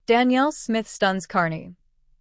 Danielle Smith stuns Carney.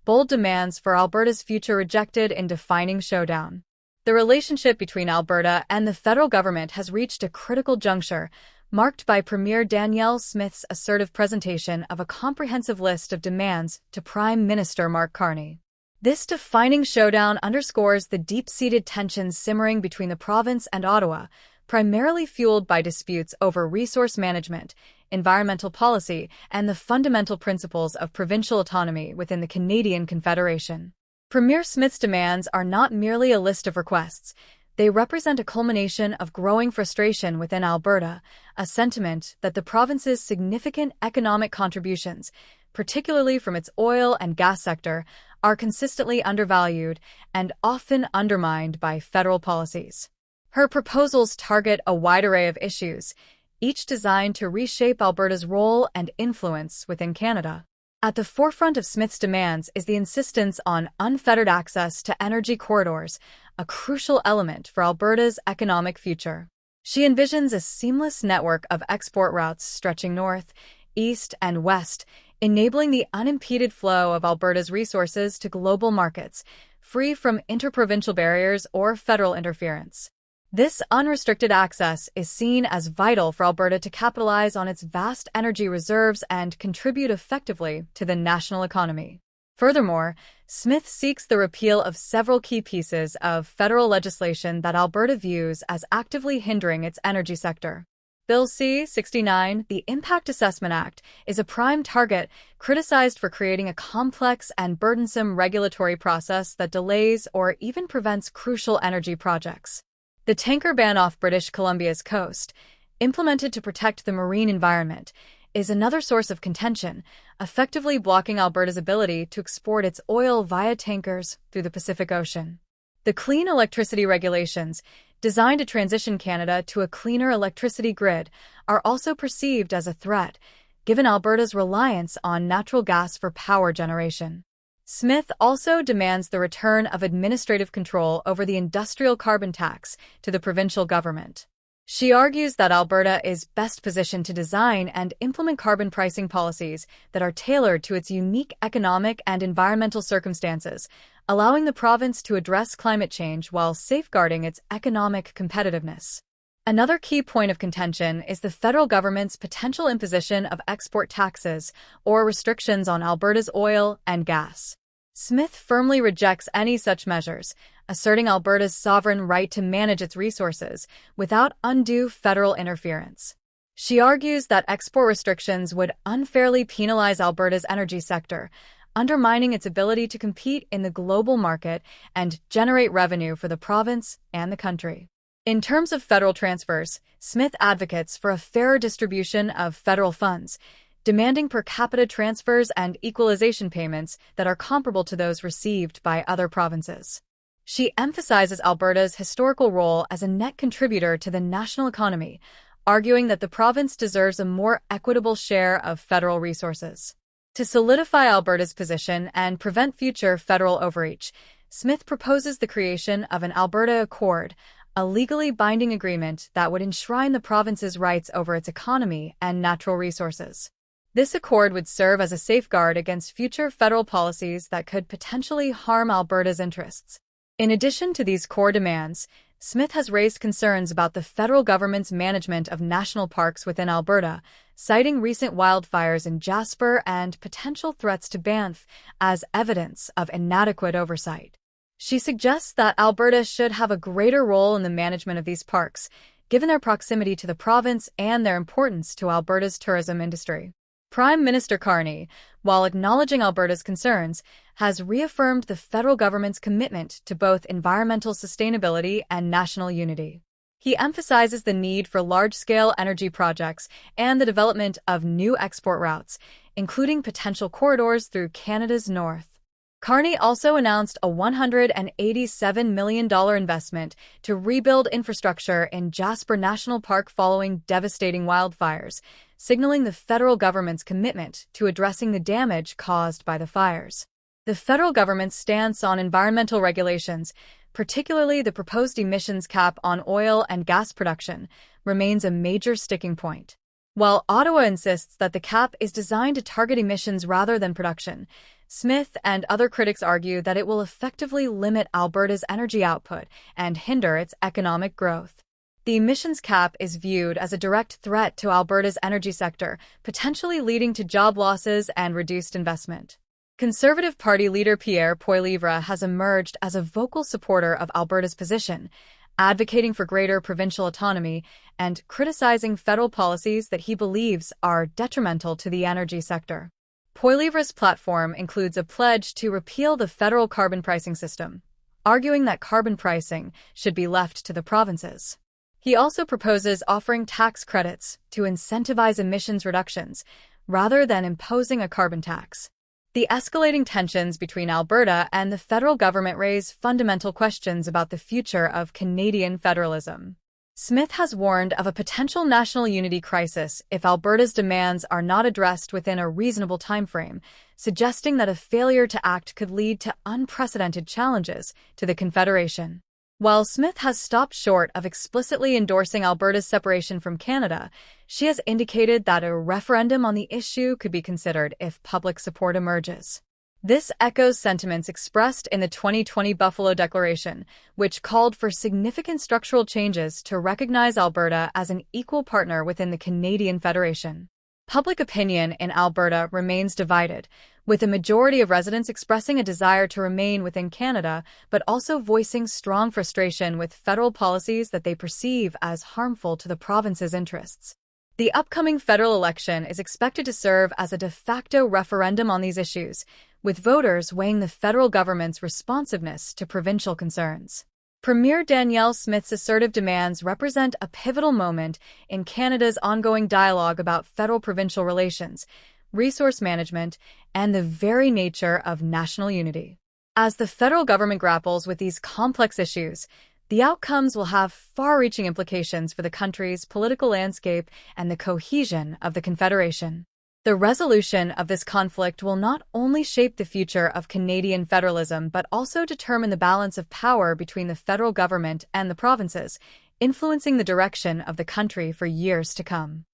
Bold demands for Alberta's future rejected in defining Showdown. The relationship between Alberta and the federal government has reached a critical juncture, marked by Premier Danielle Smith's assertive presentation of a comprehensive list of demands to Prime Minister Carney. This defining showdown underscores the deep-seated tensions simmering between the province and Ottawa, primarily fueled by disputes over resource management, environmental policy, and the fundamental principles of provincial autonomy within the Canadian Confederation. Premier Smith's demands are not merely a list of requests. They represent a culmination of growing frustration within Alberta, a sentiment that the province's significant economic contributions, particularly from its oil and gas sector, are consistently undervalued and often undermined by federal policies. Her proposals target a wide array of issues, each designed to reshape Alberta's role and influence within Canada. At the forefront of Smith's demands is the insistence on unfettered access to energy corridors, a crucial element for Alberta's economic future. She envisions a seamless network of export routes stretching north, east, and west, enabling the unimpeded flow of Alberta's resources to global markets, free from interprovincial barriers or federal interference. This unrestricted access is seen as vital for Alberta to capitalize on its vast energy reserves and contribute effectively to the national economy. Furthermore, Smith seeks the repeal of several key pieces of federal legislation that Alberta views as actively hindering its energy sector. Bill C-69, the Impact Assessment Act, is a prime target, criticized for creating a complex and burdensome regulatory process that delays or even prevents crucial energy projects. The tanker ban off British Columbia's coast, implemented to protect the marine environment, is another source of contention, effectively blocking Alberta's ability to export its oil via tankers through the Pacific Ocean. The clean electricity regulations, designed to transition Canada to a cleaner electricity grid, are also perceived as a threat, given Alberta's reliance on natural gas for power generation. Smith also demands the return of administrative control over the industrial carbon tax to the provincial government. She argues that Alberta is best positioned to design and implement carbon pricing policies that are tailored to its unique economic and environmental circumstances, allowing the province to address climate change while safeguarding its economic competitiveness. Another key point of contention is the federal government's potential imposition of export taxes or restrictions on Alberta's oil and gas. Smith firmly rejects any such measures, asserting Alberta's sovereign right to manage its resources without undue federal interference. She argues that export restrictions would unfairly penalize Alberta's energy sector, undermining its ability to compete in the global market and generate revenue for the province and the country. In terms of federal transfers, Smith advocates for a fairer distribution of federal funds, demanding per capita transfers and equalization payments that are comparable to those received by other provinces. She emphasizes Alberta's historical role as a net contributor to the national economy, arguing that the province deserves a more equitable share of federal resources. To solidify Alberta's position and prevent future federal overreach, Smith proposes the creation of an Alberta Accord, a legally binding agreement that would enshrine the province's rights over its economy and natural resources. This accord would serve as a safeguard against future federal policies that could potentially harm Alberta's interests. In addition to these core demands, Smith has raised concerns about the federal government's management of national parks within Alberta, citing recent wildfires in Jasper and potential threats to Banff as evidence of inadequate oversight. She suggests that Alberta should have a greater role in the management of these parks, given their proximity to the province and their importance to Alberta's tourism industry. Prime Minister Carney, while acknowledging Alberta's concerns, has reaffirmed the federal government's commitment to both environmental sustainability and national unity. He emphasizes the need for large-scale energy projects and the development of new export routes, including potential corridors through Canada's north. Carney also announced a $187 million investment to rebuild infrastructure in Jasper National Park following devastating wildfires, signaling the federal government's commitment to addressing the damage caused by the fires. The federal government's stance on environmental regulations, particularly the proposed emissions cap on oil and gas production, remains a major sticking point. While Ottawa insists that the cap is designed to target emissions rather than production, Smith and other critics argue that it will effectively limit Alberta's energy output and hinder its economic growth. The emissions cap is viewed as a direct threat to Alberta's energy sector, potentially leading to job losses and reduced investment. Conservative Party leader Pierre Poilievre has emerged as a vocal supporter of Alberta's position, advocating for greater provincial autonomy and criticizing federal policies that he believes are detrimental to the energy sector. Poilievre's platform includes a pledge to repeal the federal carbon pricing system, arguing that carbon pricing should be left to the provinces. He also proposes offering tax credits to incentivize emissions reductions rather than imposing a carbon tax. The escalating tensions between Alberta and the federal government raise fundamental questions about the future of Canadian federalism. Smith has warned of a potential national unity crisis if Alberta's demands are not addressed within a reasonable timeframe, suggesting that a failure to act could lead to unprecedented challenges to the Confederation. While Smith has stopped short of explicitly endorsing Alberta's separation from Canada, she has indicated that a referendum on the issue could be considered if public support emerges. This echoes sentiments expressed in the 2020 Buffalo Declaration, which called for significant structural changes to recognize Alberta as an equal partner within the Canadian Federation. Public opinion in Alberta remains divided, with a majority of residents expressing a desire to remain within Canada, but also voicing strong frustration with federal policies that they perceive as harmful to the province's interests. The upcoming federal election is expected to serve as a de facto referendum on these issues, with voters weighing the federal government's responsiveness to provincial concerns. Premier Danielle Smith's assertive demands represent a pivotal moment in Canada's ongoing dialogue about federal-provincial relations, resource management, and the very nature of national unity. As the federal government grapples with these complex issues, the outcomes will have far-reaching implications for the country's political landscape and the cohesion of the Confederation. The resolution of this conflict will not only shape the future of Canadian federalism but also determine the balance of power between the federal government and the provinces, influencing the direction of the country for years to come.